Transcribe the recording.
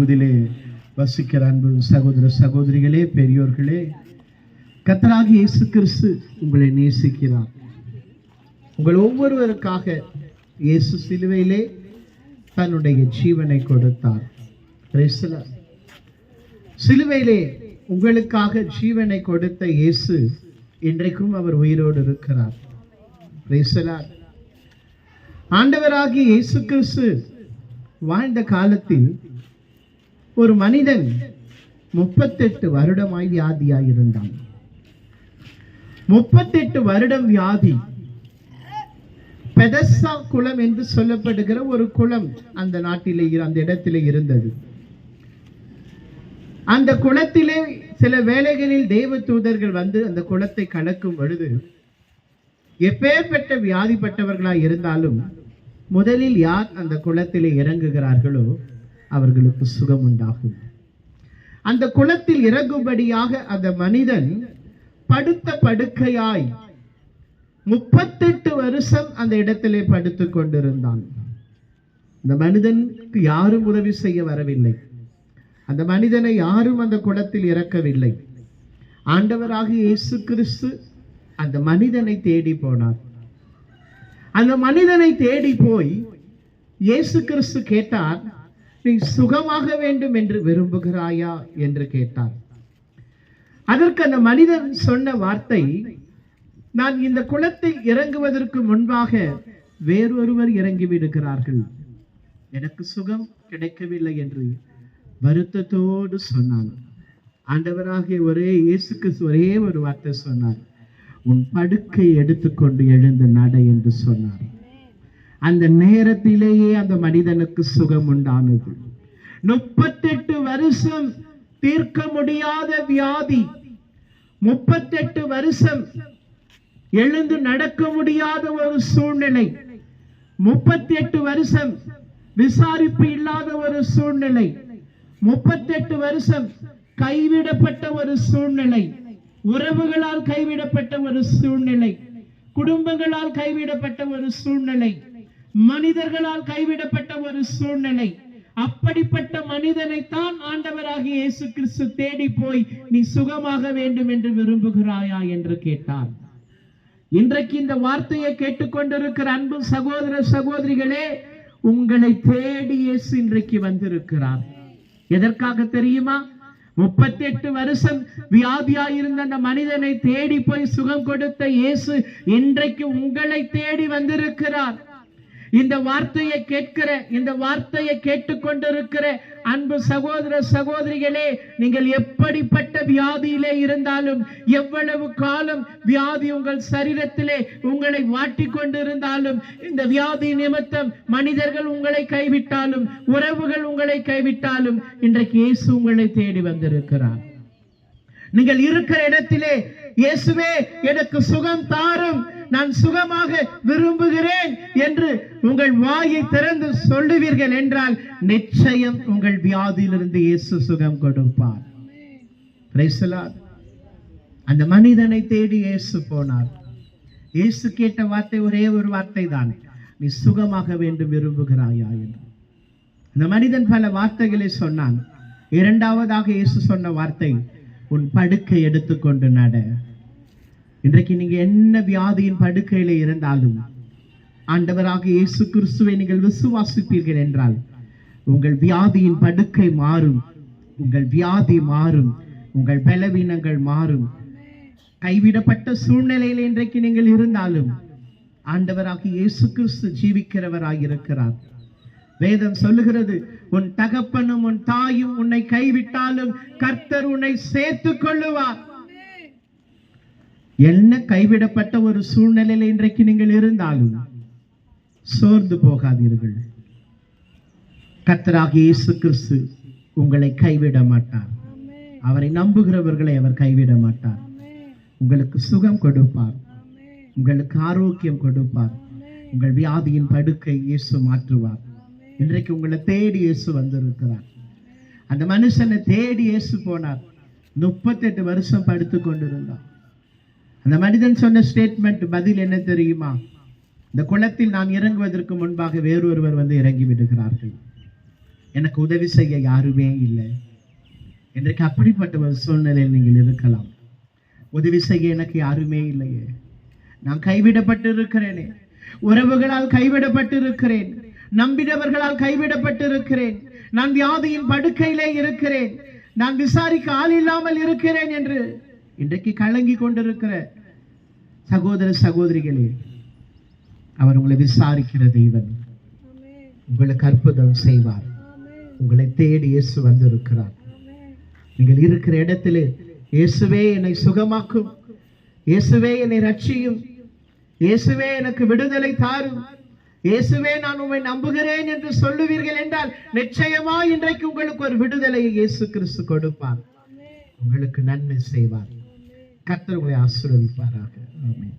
இதிலே வசிக்கிற அன்பு சகோதர சகோதரிகளே, பெரியோர்களே, கர்த்தராகிய இயேசு கிறிஸ்து உங்களை நேசிக்கிறார். உங்கள் ஒவ்வொருவருக்காக இயேசு சிலுவையிலே தன்னுடைய ஜீவனை கொடுத்தார். சிலுவையிலே உங்களுக்காக ஜீவனை கொடுத்த இயேசு இன்றைக்கும் அவர் உயிரோடு இருக்கிறார். ஆண்டவராகிய இயேசு கிறிஸ்து வாழ்ந்த காலத்தில் ஒரு மனிதன் 38 வருடமாய் வியாதியாயிருந்தான். 38 வருடம் வியாதி. பெதஸ்தா குளம் என்று சொல்லப்படுகிற ஒரு குளம் அந்த நாட்டிலே அந்த இடத்திலே இருந்தது. அந்த குளத்திலே சில வேளைகளில் தேவ தூதர்கள் வந்து அந்த குளத்தை கலக்கும் பொழுது எப்பேற்பட்ட வியாதிப்பட்டவர்களாய் இருந்தாலும் முதலில் யார் அந்த குளத்திலே இறங்குகிறார்களோ அவர்களுக்கு சுகம் உண்டாகும். அந்த குளத்தில் இறங்கும்படியாக அந்த மனிதன் படுத்த படுக்கையாய் 38 வருஷம் அந்த இடத்திலே படுத்துக் கொண்டிருந்தான். அந்த மனிதனுக்கு யாரும் உதவி செய்ய வரவில்லை. அந்த மனிதனை யாரும் அந்த குளத்தில் இறக்கவில்லை. ஆண்டவராகிய இயேசு கிறிஸ்து அந்த மனிதனை தேடி போனார். அந்த மனிதனை தேடி போய் இயேசு கிறிஸ்து கேட்டார், நீ சுகமாக வேண்டும் என்று விரும்புகிறாயா என்று கேட்டார். அதற்கு அந்த மனிதன் சொன்ன வார்த்தை, நான் இந்த குளத்தில் இறங்குவதற்கு முன்பாக வேறொருவர் இறங்கி விடுகிறார்கள், எனக்கு சுகம் கிடைக்கவில்லை என்று வருத்தத்தோடு சொன்னான். ஆண்டவராகிய இயேசு கிறிஸ்து ஒரே ஒரு வார்த்தை சொன்னார், உன் படுக்கை எடுத்துக்கொண்டு எழுந்து நட என்று சொன்னார். அந்த நேரத்திலேயே அந்த மனிதனுக்கு சுகம் உண்டானது. 38 வருஷம் தீர்க்க முடியாத வியாதி, 38 வருஷம் எழுந்து நடக்க முடியாத ஒரு சூழ்நிலை, 38 வருஷம் விசாரிப்பு இல்லாத ஒரு சூழ்நிலை, 38 வருஷம் கைவிடப்பட்ட ஒரு சூழ்நிலை, உறவுகளால் கைவிடப்பட்ட ஒரு சூழ்நிலை, குடும்பங்களால் கைவிடப்பட்ட ஒரு சூழ்நிலை, மனிதர்களால் கைவிடப்பட்ட ஒரு சூழ்நிலை. அப்படிப்பட்ட மனிதனைத்தான் ஆண்டவராகிய இயேசு கிறிஸ்து தேடி போய் நீ சுகமாக வேண்டும் என்று விரும்புகிறாயா என்று கேட்டார். இன்றைக்கு இந்த வார்த்தையை கேட்டுக்கொண்டிருக்கிற அன்பு சகோதர சகோதரிகளே, உங்களை தேடி இயேசு இன்றைக்கு வந்திருக்கிறார். எதற்காக தெரியுமா? 38 வருஷம் வியாதியாயிருந்த அந்த மனிதனை தேடி போய் சுகம் கொடுத்த இயேசு இன்றைக்கு உங்களை தேடி வந்திருக்கிறார். இந்த வார்த்தையை கேட்கிற, இந்த வார்த்தையை கேட்டுக்கொண்டிருக்கிற அன்பு சகோதர சகோதரிகளே, நீங்கள் எப்படிப்பட்ட வியாதியிலே இருந்தாலும், எவ்வளவு காலம் வியாதி உங்கள் சரீரத்திலே உங்களை வாட்டி கொண்டிருந்தாலும், இந்த வியாதி நிமித்தம் மனிதர்கள் உங்களை கைவிட்டாலும், உறவுகள் உங்களை கைவிட்டாலும், இன்றைக்கு இயேசு உங்களை தேடி வந்திருக்கிறார். நீங்கள் இருக்கிற இடத்திலே இயேசுவே எனக்கு சுகம் தாரும், நான் சுகமாக விரும்புகிறேன் என்று உங்கள் வாயை திறந்து சொல்லுவீர்கள் என்றால் நிச்சயம் உங்கள் வியாதியிலிருந்து இயேசு சுகம் கொடுப்பார். அந்த மனிதனை தேடி இயேசு போனார். இயேசு கேட்ட வார்த்தை ஒரே ஒரு வார்த்தை தான், நீ சுகமாக வேண்டும் விரும்புகிறாயா என்று. அந்த மனிதன் பல வார்த்தைகளை சொன்னான். இரண்டாவதாக இயேசு சொன்ன வார்த்தை, உன் படுக்கை எடுத்துக்கொண்டு நட. இன்றைக்கு நீங்க என்ன வியாதியின் படுக்கையில இருந்தாலும் ஆண்டவராக இயேசு கிறிஸ்துவை நீங்கள் விசுவாசிப்பீர்கள் என்றால் உங்கள் வியாதியின் படுக்கை மாறும், உங்கள் வியாதி மாறும், உங்கள் பலவீனங்கள் மாறும். கைவிடப்பட்ட சூழ்நிலையில் இன்றைக்கு நீங்கள் இருந்தாலும் ஆண்டவராக இயேசு கிறிஸ்து ஜீவிக்கிறவராக இருக்கிறார். வேதம் சொல்லுகிறது, உன் தகப்பனும் உன் தாயும் உன்னை கைவிட்டாலும் கர்த்தர் உன்னை சேர்த்துக் கொள்ளுவார். என்ன கைவிடப்பட்ட ஒரு சூழ்நிலையில் இன்றைக்கு நீங்கள் இருந்தாலும் சோர்ந்து போகாதீர்கள். கர்த்தராகிய இயேசு கிறிஸ்து உங்களை கைவிட மாட்டார். அவரை நம்புகிறவர்களை அவர் கைவிட மாட்டார். உங்களுக்கு சுகம் கொடுப்பார், உங்களுக்கு ஆரோக்கியம் கொடுப்பார், உங்கள் வியாதியின் படுக்கை இயேசு மாற்றுவார். இன்றைக்கு உங்களை தேடி இயேசு வந்திருக்கிறார். அந்த மனுஷனை தேடி இயேசு போனார். 38 வருஷம் படுத்து கொண்டிருந்தார். அந்த மனிதன் சொன்ன ஸ்டேட்மெண்ட் பதில் என்ன தெரியுமா? இந்த குளத்தில் நான் இறங்குவதற்கு முன்பாக வேறொருவர் வந்து இறங்கி விடுகிறார்கள், எனக்கு உதவி செய்ய யாருமே இல்லை. இன்றைக்கு அப்படிப்பட்ட ஒரு சூழ்நிலையில் நீங்கள் இருக்கலாம். உதவி செய்ய எனக்கு யாருமே இல்லையே, நான் கைவிடப்பட்டு இருக்கிறேனே, உறவுகளால் கைவிடப்பட்டு இருக்கிறேன், நம்பினவர்களால் கைவிடப்பட்டு இருக்கிறேன், நான் வியாதியின் படுக்கையிலே இருக்கிறேன், நான் விசாரிக்க ஆள் இல்லாமல் இருக்கிறேன் என்று இன்றைக்கு கலங்கி கொண்டிருக்கிற சகோதர சகோதரிகளே, அவர் உங்களை விசாரிக்கிற தெய்வன். உங்களுக்கு அற்புதம் செய்வார். உங்களை தேடி இயேசு வந்திருக்கிறார். நீங்கள் இருக்கிற இடத்திலே இயேசுவே என்னை சுகமாக்கும், இயேசுவே என்னை ரட்சியும், இயேசுவே எனக்கு விடுதலை தாரும், இயேசுவே நான் உம்மை நம்புகிறேன் என்று சொல்லுவீர்கள் என்றால் நிச்சயமா இன்றைக்கு உங்களுக்கு ஒரு விடுதலையை இயேசு கிறிஸ்து கொடுப்பார். உங்களுக்கு நன்மை செய்வார். கர்த்தர் உங்களை ஆசீர்வதிப்பாராக. ஆமென்.